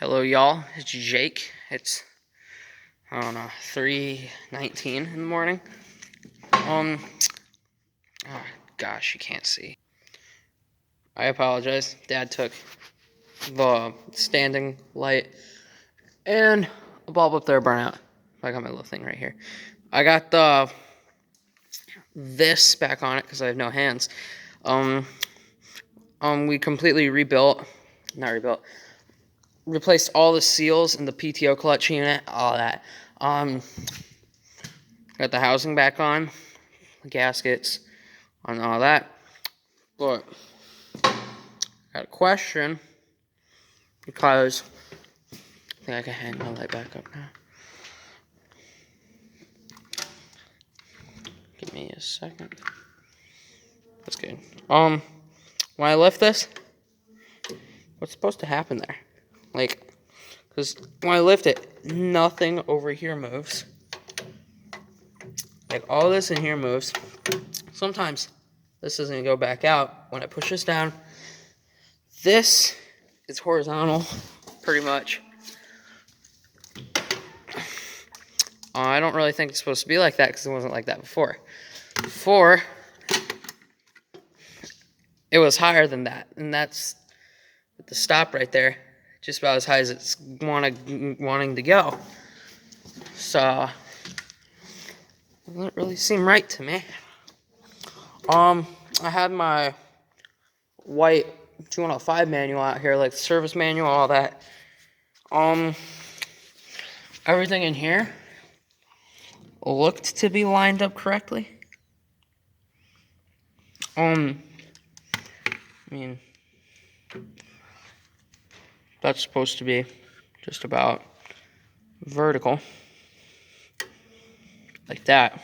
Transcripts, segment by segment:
Hello, y'all. It's Jake. It's, I don't know, 3:19 in the morning. Oh, gosh, you can't see. I apologize. Dad took the standing light and a bulb up there burnt out. I got my little thing right here. I got this back on it because I have no hands. We completely replaced all the seals in the PTO clutch unit, all that. Got the housing back on, the gaskets, and all that. But I got a question because I think I can hang my light back up now. Give me a second. That's good. When I lift this, what's supposed to happen there? Like, because when I lift it, nothing over here moves. Like, all this in here moves. Sometimes this doesn't even go back out. When I push this down, this is horizontal, pretty much. I don't really think it's supposed to be like that because it wasn't like that before. Before, it was higher than that, and that's the stop right there, just about as high as it's wanting to go. So, it doesn't really seem right to me. I had my white 2105 manual out here, like the service manual, all that. Everything in here looked to be lined up correctly. I mean, that's supposed to be just about vertical, like that.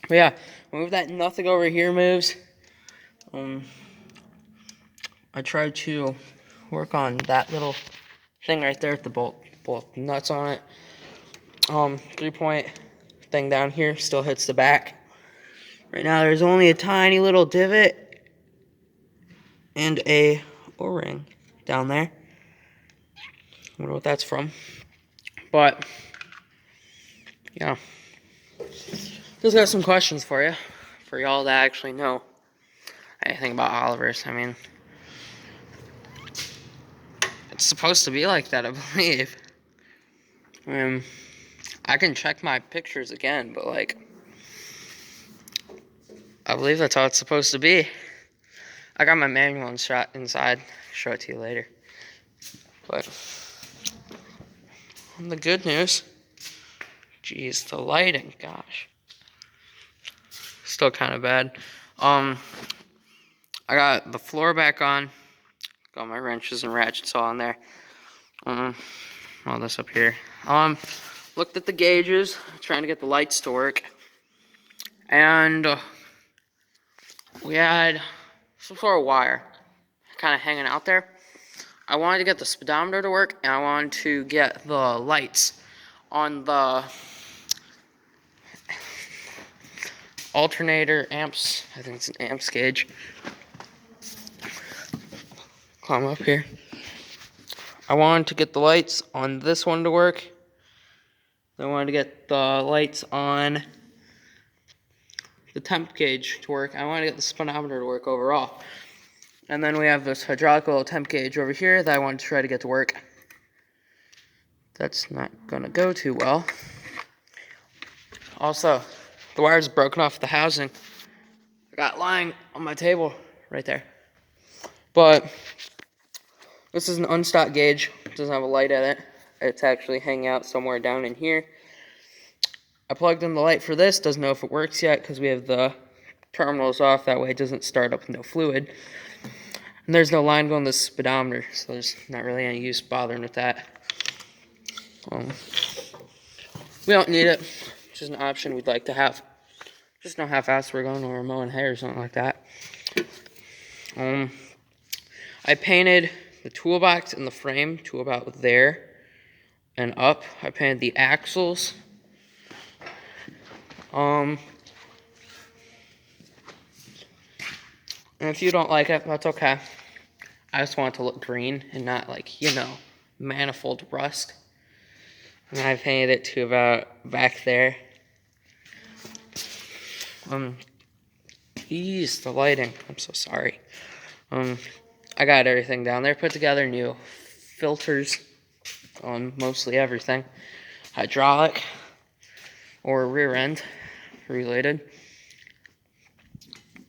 But yeah, move that, nothing over here moves. I tried to work on that little thing right there with the bolt nuts on it. 3-point thing down here still hits the back. Right now there's only a tiny little divot and a O-ring down there. I wonder what that's from. But yeah, just got some questions for you, for y'all that actually know anything about Olivers. I mean, it's supposed to be like that, I believe. I can check my pictures again, but like, I believe that's how it's supposed to be. I got my manual inside. I'll show it to you later. But the good news, geez, the lighting, gosh, still kind of bad. I got the floor back on. Got my wrenches and ratchets all in there. All this up here. Looked at the gauges, trying to get the lights to work, and we had some sort of wire kind of hanging out there. I wanted to get the speedometer to work, and I wanted to get the lights on the alternator amps. I think it's an amps gauge. Climb up here. I wanted to get the lights on this one to work. I wanted to get the lights on the temp gauge to work. I wanted to get the speedometer to work overall. And then we have this hydraulic little temp gauge over here that I want to try to get to work. That's not gonna go too well. Also, the wire's broken off the housing. I got lying on my table right there. But this is an unstock gauge. It doesn't have a light at it. It's actually hanging out somewhere down in here. I plugged in the light for this. Doesn't know if it works yet because we have the terminals off. That way it doesn't start up with no fluid. And there's no line going to the speedometer, so there's not really any use bothering with that. We don't need it. It's just an option we'd like to have. Just know how fast we're going when we're mowing hay or something like that. I painted the toolbox and the frame to about there and up. I painted the axles. And if you don't like it, that's okay. I just want it to look green and not like, manifold rust. And I painted it to about back there. Geez, the lighting. I'm so sorry. I got everything down there put together, new filters on mostly everything. Hydraulic or rear end related.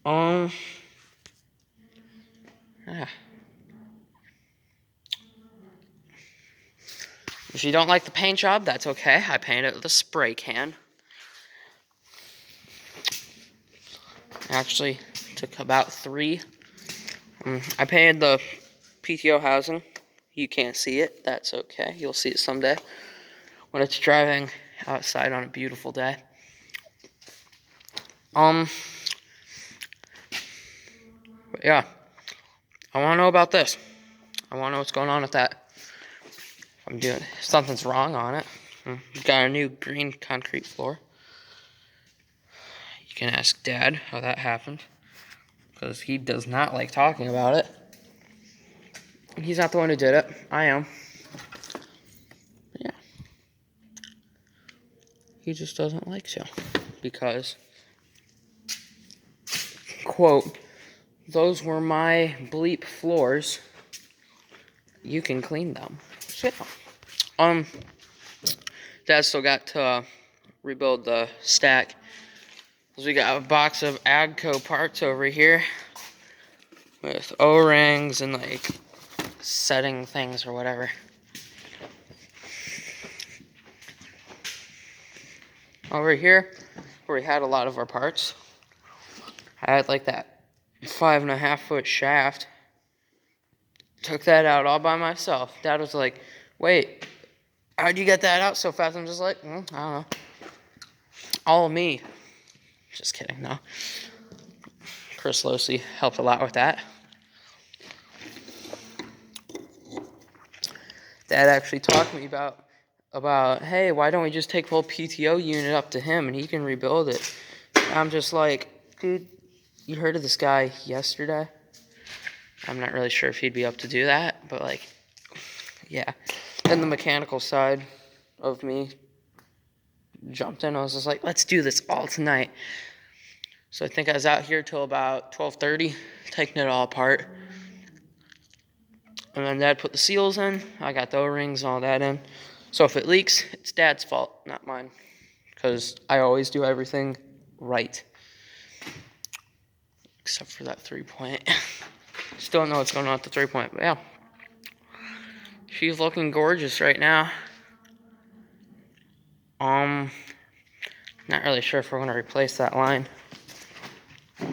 Yeah. If you don't like the paint job, that's okay. I painted it with a spray can. Actually, took about 3. I painted the PTO housing. You can't see it. That's okay. You'll see it someday when it's driving outside on a beautiful day. But yeah, I want to know about this. I want to know what's going on with that. I'm doing something's wrong on it. Got a new green concrete floor. You can ask Dad how that happened, because he does not like talking about it. He's not the one who did it. I am. But yeah. He just doesn't like to, because, quote, those were my bleep floors. You can clean them. So, Dad still got to rebuild the stack. So we got a box of Agco parts over here with O-rings and like setting things or whatever. Over here, where we had a lot of our parts, I had like that 5.5-foot shaft. Took that out all by myself. Dad was like, wait, how'd you get that out so fast? I'm just like, I don't know. All me. Just kidding, no. Chris Losey helped a lot with that. Dad actually talked to me about, hey, why don't we just take the whole PTO unit up to him and he can rebuild it? And I'm just like, dude, you heard of this guy yesterday? I'm not really sure if he'd be up to do that, but like, yeah. Then the mechanical side of me jumped in. I was just like, let's do this all tonight. So I think I was out here till about 12:30, taking it all apart. And then Dad put the seals in. I got the O-rings and all that in. So if it leaks, it's Dad's fault, not mine. Because I always do everything right. Except for that 3-point. Still don't know what's going on with the 3-point, but yeah. She's looking gorgeous right now. Not really sure if we're going to replace that line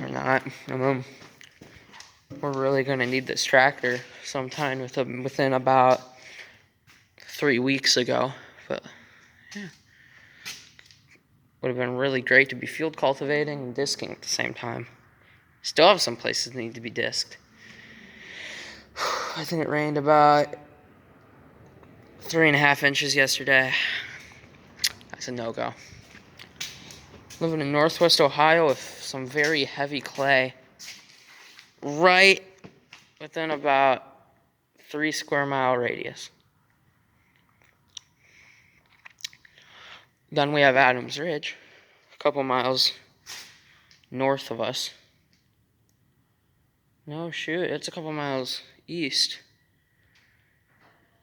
or not. We're really going to need this tractor sometime within about 3 weeks ago. But yeah, would have been really great to be field cultivating and disking at the same time. Still have some places that need to be disked. I think it rained about 3.5 inches yesterday. That's a no-go. Living in Northwest Ohio with some very heavy clay. Right within about 3 square mile radius. Then we have Adams Ridge, a couple miles north of us. No, shoot, it's a couple miles east.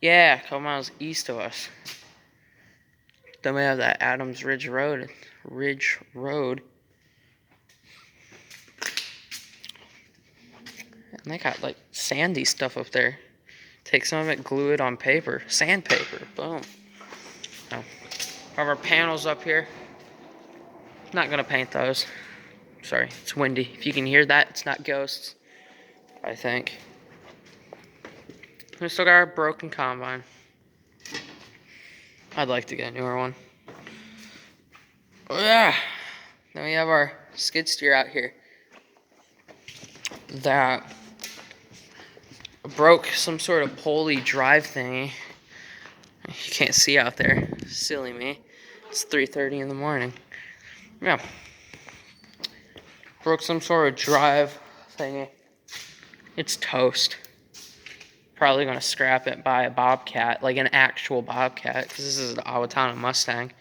Yeah, a couple miles east of us. Then we have that Adams Ridge Road. And they got like sandy stuff up there. Take some of it, glue it on paper. Sandpaper, boom. Oh. Have our panels up here. Not gonna paint those. Sorry, it's windy. If you can hear that, it's not ghosts, I think. We still got our broken combine. I'd like to get a newer one. Oh yeah. Then we have our skid steer out here that broke some sort of pulley drive thingy. You can't see out there. Silly me. It's 3:30 in the morning. Yeah. Broke some sort of drive thingy. It's toast. Probably gonna scrap it, buy a Bobcat, like an actual Bobcat, because this is the Awatana Mustang.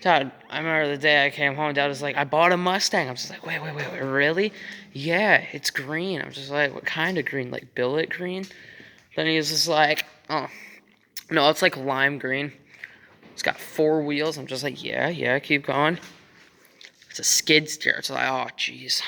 Dad, I remember the day I came home, Dad was like, I bought a Mustang. I'm just like, wait, really? Yeah, it's green. I'm just like, what kind of green? Like billet green? Then he was just like, oh, no, it's like lime green. It's got 4 wheels. I'm just like, yeah, keep going. It's a skid steer. It's like, oh, jeez.